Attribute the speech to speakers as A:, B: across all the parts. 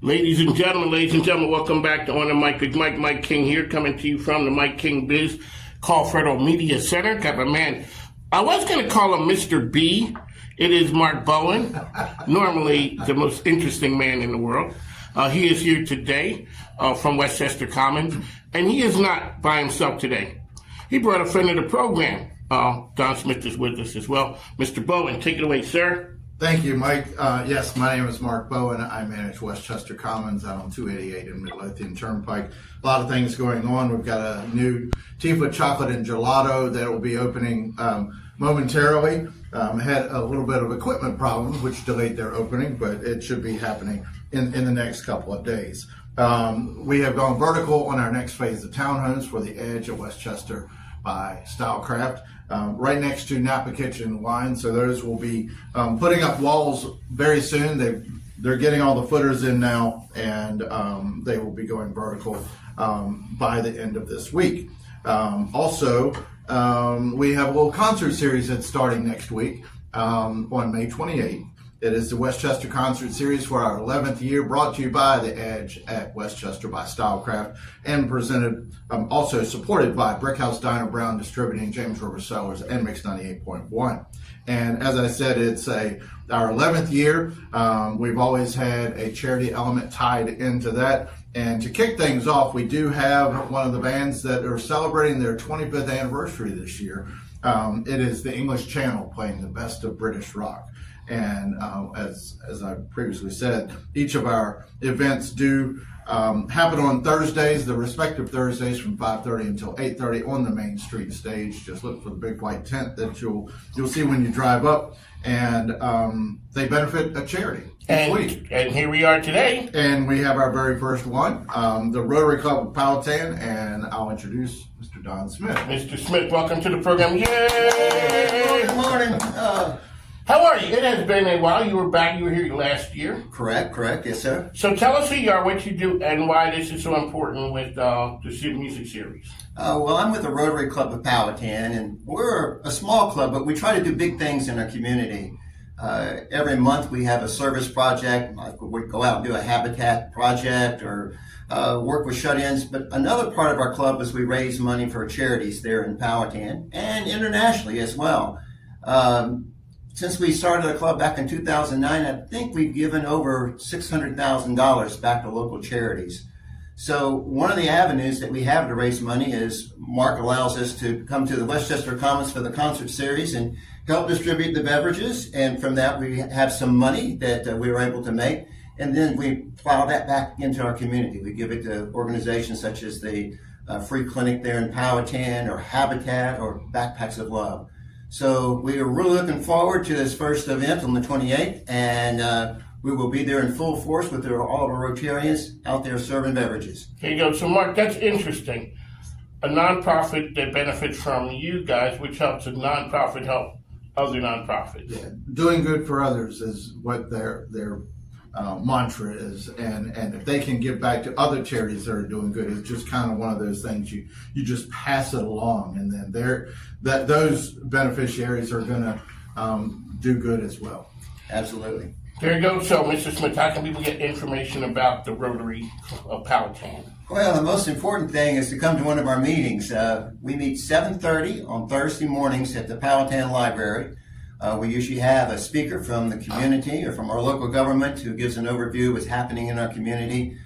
A: Ladies and gentlemen, welcome back to On the Mic with Mike King here, coming to you from the Mike King Biz Colfredo Media Center. Got my man, I was going to call him Mr. B. It is Mark Bowen, normally the most interesting man in the world. He is here today from Westchester Commons, and he is not by himself today. He brought a friend of the program. Don Smith is with us as well. Mr. Bowen, take it away, sir.
B: Thank you, Mike. Yes, my name is Mark Bowen. I manage Westchester Commons out on 288 in Midlothian Turnpike. A lot of things going on. We've got a new Tifa chocolate and gelato that will be opening momentarily. Had a little bit of equipment problems, which delayed their opening, but it should be happening in the next couple of days. We have gone vertical on our next phase of townhomes for the edge of Westchester by Stylecraft. Right next to Napa Kitchen Wine, so those will be putting up walls very soon. They're getting all the footers in now, and they will be going vertical by the end of this week. Also, we have a little concert series that's starting next week on May 28th. It is the Westchester Concert Series for our 11th year, brought to you by The Edge at Westchester by Stylecraft, and presented, also supported by Brickhouse Diner Brown Distributing, James River Cellars, and Mix 98.1. And as I said, it's our 11th year. We've always had a charity element tied into that. And to kick things off, we do have one of the bands that are celebrating their 25th anniversary this year. It is the English Channel playing the best of British rock. And as I previously said, each of our events do happen on Thursdays, the respective Thursdays from 5:30 until 8:30 on the Main Street stage. Just look for the big white tent that you'll see when you drive up, and they benefit a charity each week.
A: And here we are today.
B: And we have our very first one, the Rotary Club of Powhatan, and I'll introduce Mr. Don Smith.
A: Mr. Smith, welcome to the program. Yay!
C: Good morning.
A: How are you? It has been a while. You were here last year.
C: Correct, yes, sir.
A: So tell us who you are, what you do, and why this is so important with the music series.
C: Well, I'm with the Rotary Club of Powhatan, and we're a small club, but we try to do big things in our community. Every month we have a service project, like we go out and do a habitat project or work with shut-ins. But another part of our club is we raise money for charities there in Powhatan and internationally as well. Since we started the club back in 2009, I think we've given over $600,000 back to local charities. So one of the avenues that we have to raise money is Mark allows us to come to the Westchester Commons for the concert series and help distribute the beverages. And from that, we have some money that we were able to make. And then we plow that back into our community. We give it to organizations such as the Free Clinic there in Powhatan, or Habitat, or Backpacks of Love. So we are really looking forward to this first event on the 28th, and we will be there in full force with all of our Rotarians out there serving beverages.
A: Here you go. So, Mark, that's interesting. A nonprofit that benefits from you guys, which helps a nonprofit help other nonprofits.
B: Yeah, doing good for others is what their mantra is, and if they can give back to other charities that are doing good, it's just kind of one of those things you just pass it along, and then those beneficiaries are going to do good as well.
C: Absolutely.
A: There you go. So, Mr. Smith, how can people get information about the Rotary of Powhatan?
C: Well, the most important thing is to come to one of our meetings. We meet 7:30 on Thursday mornings at the Powhatan Library. We usually have a speaker from the community or from our local government who gives an overview of what's happening in our community.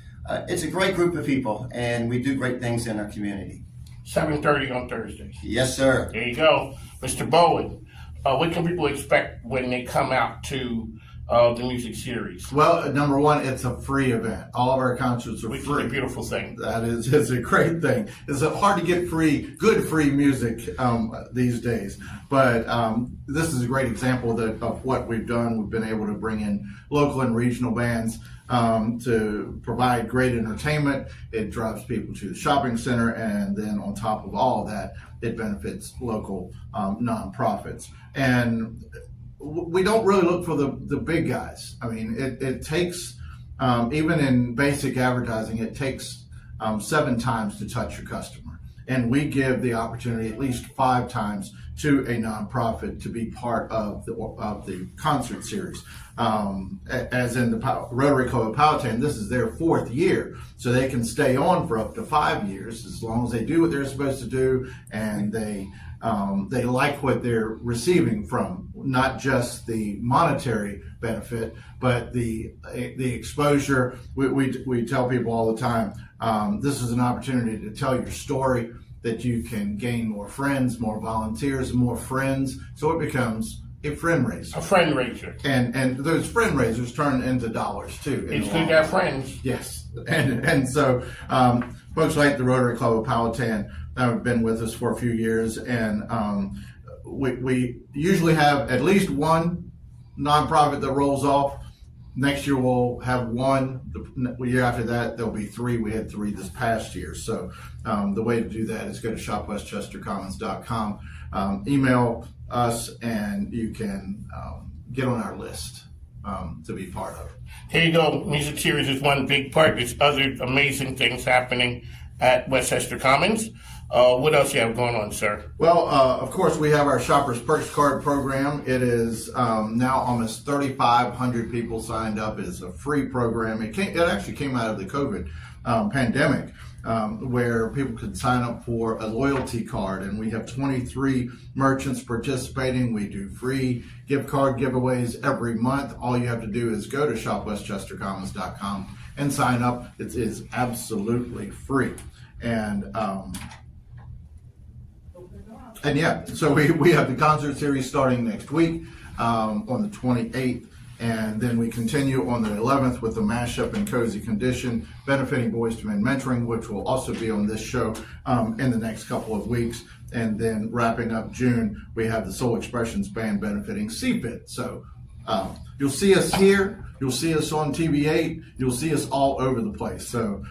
C: It's a great group of people, and we do great things in our community.
A: 7:30 on Thursdays.
C: Yes, sir.
A: There you go. Mr. Bowen, what can people expect when they come out to the music series?
B: Well, number one, it's a free event. All of our concerts are
A: Which
B: free.
A: is a beautiful thing.
B: That is, it's a great thing. It's hard to get good free music these days. But this is a great example of what we've done. We've been able to bring in local and regional bands to provide great entertainment. It drives people to the shopping center, and then on top of all of that, it benefits local nonprofits. And we don't really look for the big guys. I mean, it takes, even in basic advertising, it takes 7 times to touch your customer. And we give the opportunity at least 5 times to a nonprofit to be part of the concert series. As in the Rotary Club of Powhatan, this is their 4th year, so they can stay on for up to 5 years as long as they do what they're supposed to do, and they like what they're receiving from not just the monetary benefit, but the exposure. We tell people all the time, this is an opportunity to tell your story, that you can gain more friends, more volunteers, and more friends, so it becomes a friend raiser.
A: A friend raiser.
B: And those friend raisers turn into dollars too.
A: It's good to have friends.
B: Yes. And so folks like the Rotary Club of Powhatan have been with us for a few years, and we usually have at least one nonprofit that rolls off. Next year we'll have one. The year after that there'll be 3. We had 3 this past year. So the way to do that is go to shopwestchestercommons.com, email us, and you can get on our list to be part of.
A: Here you go. Music series is one big part. There's other amazing things happening at Westchester Commons. What else you have going on, sir?
B: Well, of course, we have our Shoppers Perks Card program. It is now almost 3,500 people signed up. It is a free program. It actually came out of the COVID pandemic, where people could sign up for a loyalty card, and we have 23 merchants participating. We do free gift card giveaways every month. All you have to do is go to shopwestchestercommons.com and sign up. It is absolutely free. And yeah, so we have the concert series starting next week on the 28th, and then we continue on the 11th with the mashup in Cozy Condition, benefiting Boys to Men Mentoring, which will also be on this show in the next couple of weeks. And then wrapping up June, we have the Soul Expressions Band benefiting CFIT. So you'll see us here. You'll see us on TV8. You'll see us all over the place. So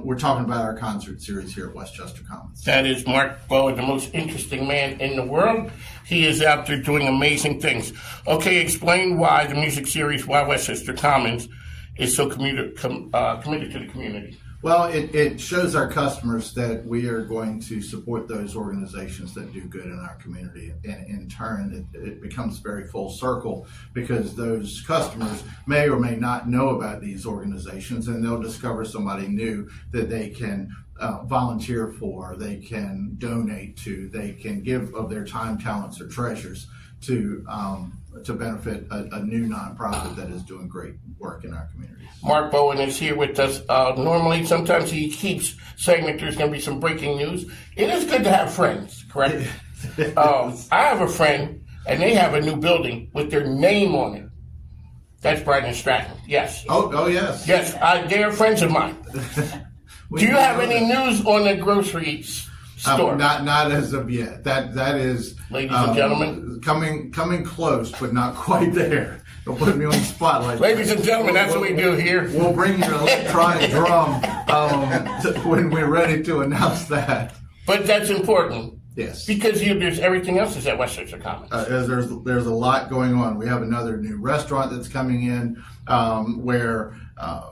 B: we're talking about our concert series here at Westchester Commons.
A: That is Mark Bowen, the most interesting man in the world. He is out there doing amazing things. Okay, explain why the music series, why Westchester Commons is so committed to the community.
B: Well, it shows our customers that we are going to support those organizations that do good in our community. And in turn, it becomes very full circle, because those customers may or may not know about these organizations, and they'll discover somebody new that they can volunteer for, they can donate to, they can give of their time, talents, or treasures to benefit a new nonprofit that is doing great work in our communities. Mark
A: Bowen is here with us. Normally, sometimes he keeps saying that there's going to be some breaking news. It is good to have friends, correct? I have a friend, and they have a new building with their name on it. That's Brian Stratton. Yes.
B: Oh yes.
A: Yes, they are friends of mine. Do you have any news on the groceries?
B: Not as of yet. That is,
A: ladies and gentlemen,
B: coming close, but not quite there. Don't put me on the spotlight.
A: Ladies and gentlemen, that's what we do here.
B: We'll bring your electronic drum when we're ready to announce that.
A: But that's important.
B: Yes.
A: Because there's everything else is at Westchester Commons.
B: There's a lot going on. We have another new restaurant that's coming in where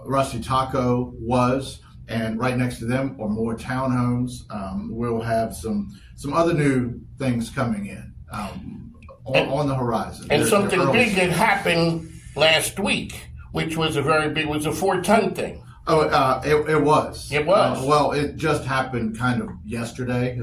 B: Rusty Taco was. And right next to them are more townhomes. We'll have some other new things coming in on the horizon.
A: And something big that happened last week, which was a 4-ton thing.
B: Oh, it was.
A: It was.
B: Well, it just happened kind of yesterday.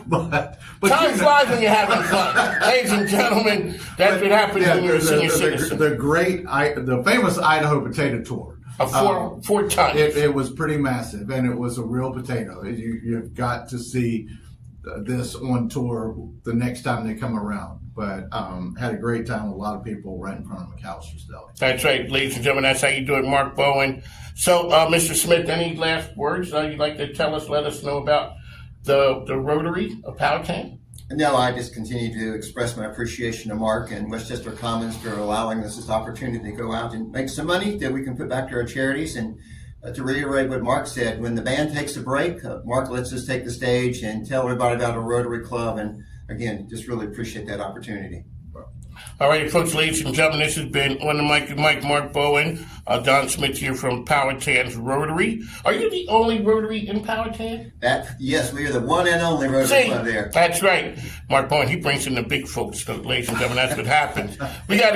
B: but
A: time flies when you're having fun. Ladies and gentlemen, that's what happens when you're a senior citizen.
B: The famous Idaho potato tour.
A: A 4 tons.
B: It was pretty massive, and it was a real potato. You've got to see this on tour the next time they come around. But had a great time with a lot of people right in front of McAllister's Deli. That's
A: right, ladies and gentlemen. That's how you do it, Mark Bowen. So, Mr. Smith, any last words you'd like to tell us, let us know about the Rotary of Powhatan?
C: No, I just continue to express my appreciation to Mark and Westchester Commons for allowing us this opportunity to go out and make some money that we can put back to our charities. And to reiterate what Mark said, when the band takes a break, Mark lets us take the stage and tell everybody about our Rotary Club. And again, just really appreciate that opportunity.
A: All right, folks, ladies and gentlemen, this has been on the mic with Mike, Mark Bowen, Don Smith here from Powhatan's Rotary. Are you the only Rotary in Powhatan?
C: Yes, we are the one and only Rotary Club there.
A: That's right. Mark Bowen, he brings in the big folks, ladies and gentlemen. That's what happens. We got